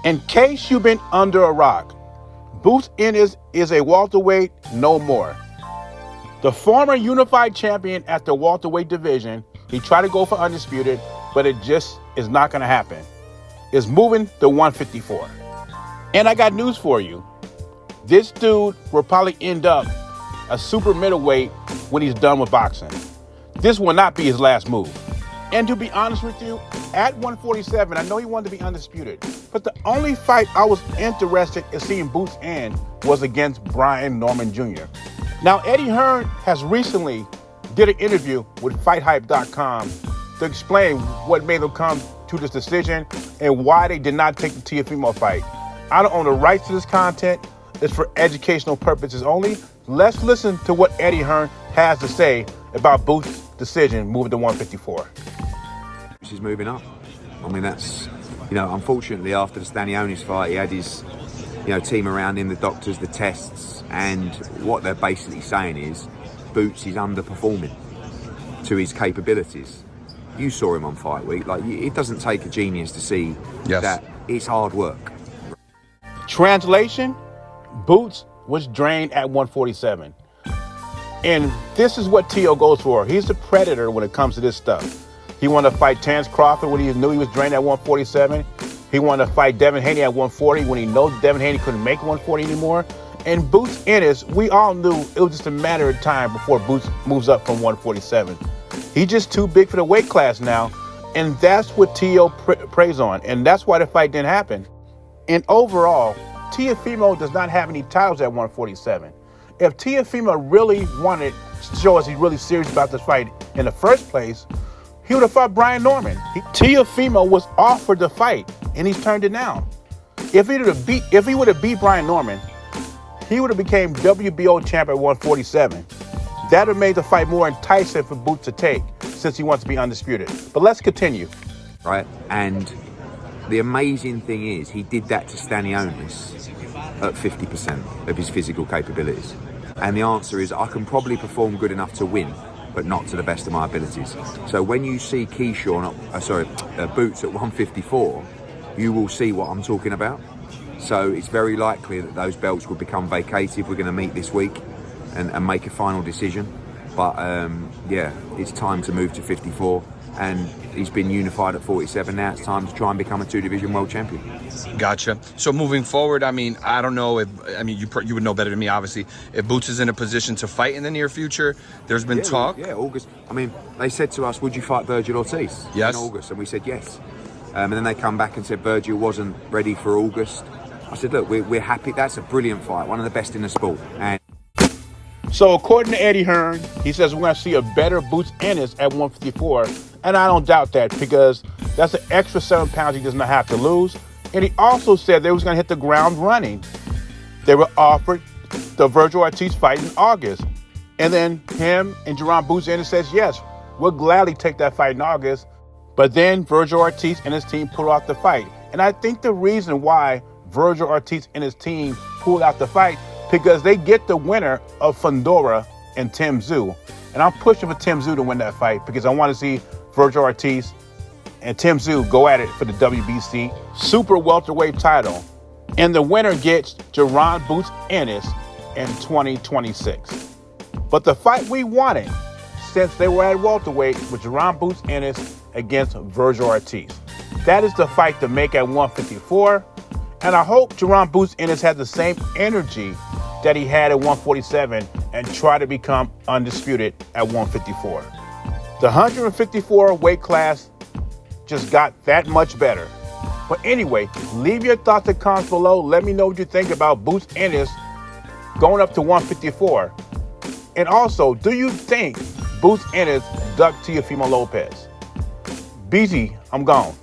In case you've been under a rock, Boots Ennis is a welterweight no more. The former unified champion at the welterweight division, he tried to go for undisputed, but it just is not going to happen. Is moving to 154. And I got news for you. This dude will probably end up a super middleweight when he's done with boxing. This will not be his last move. And to be honest with you, at 147, I know he wanted to be undisputed, but the only fight I was interested in seeing Boots in was against Brian Norman Jr. Now, Eddie Hearn has recently did an interview with FightHype.com to explain what made them come to this decision and why they did not take the Teofimo fight. I don't own the rights to this content. It's for educational purposes only. Let's listen to what Eddie Hearn has to say about Boots' decision moving to 154. He's moving up. I mean, that's, unfortunately after the Stanionis fight, he had his, team around him, the doctors, the tests, and what they're basically saying is Boots is underperforming to his capabilities. You saw him on Fight Week. It doesn't take a genius to see that it's hard work. Translation, Boots was drained at 147. And this is what Teo goes for. He's a predator when it comes to this stuff. He wanted to fight Terrence Crawford when he knew he was drained at 147. He wanted to fight Devin Haney at 140 when he knows Devin Haney couldn't make 140 anymore. And Boots Ennis, we all knew it was just a matter of time before Boots moves up from 147. He's just too big for the weight class now. And that's what Teo preys on. And that's why the fight didn't happen. And overall, Teofimo does not have any titles at 147. If Teofimo really wanted to show us he's really serious about this fight in the first place, he would have fought Brian Norman. Teofimo was offered the fight, and he's turned it down. If he would have beat Brian Norman, he would have became WBO champ at 147. That would have made the fight more enticing for Boots to take, since he wants to be undisputed. But let's continue. Right, and the amazing thing is he did that to Stanionis at 50% of his physical capabilities. And the answer is I can probably perform good enough to win, but not to the best of my abilities. So when you see Boots at 154, you will see what I'm talking about. So it's very likely that those belts will become vacated. We're going to meet this week and make a final decision. But it's time to move to 54. And he's been unified at 47. Now it's time to try and become a two-division world champion. Gotcha. So moving forward, I don't know if, you would know better than me, obviously. If Boots is in a position to fight in the near future, there's been talk. Yeah, August. They said to us, would you fight Vergil Ortiz in August? And we said yes. And then they come back and said Vergil wasn't ready for August. I said, look, we're happy. That's a brilliant fight, one of the best in the sport. And so according to Eddie Hearn, he says we're going to see a better Boots Ennis at 154. And I don't doubt that, because that's an extra 7 pounds he does not have to lose. And he also said they was going to hit the ground running. They were offered the Vergil Ortiz fight in August. And then him and Jaron Boots Ennis says, yes, we'll gladly take that fight in August. But then Vergil Ortiz and his team pulled out the fight. And I think the reason why Vergil Ortiz and his team pulled out the fight, because they get the winner of Fundora and Tim Tszyu. And I'm pushing for Tim Tszyu to win that fight, because I want to see Vergil Ortiz and Tim Tszyu go at it for the WBC super welterweight title. And the winner gets Jaron Boots Ennis in 2026. But the fight we wanted, since they were at welterweight, was Jaron Boots Ennis against Vergil Ortiz. That is the fight to make at 154. And I hope Jaron Boots Ennis has the same energy that he had at 147 and try to become undisputed at 154. The 154 weight class just got that much better. But anyway, leave your thoughts and comments below. Let me know what you think about Boots Ennis going up to 154. And also, do you think Boots Ennis ducked Teofimo Lopez? BZ, I'm gone.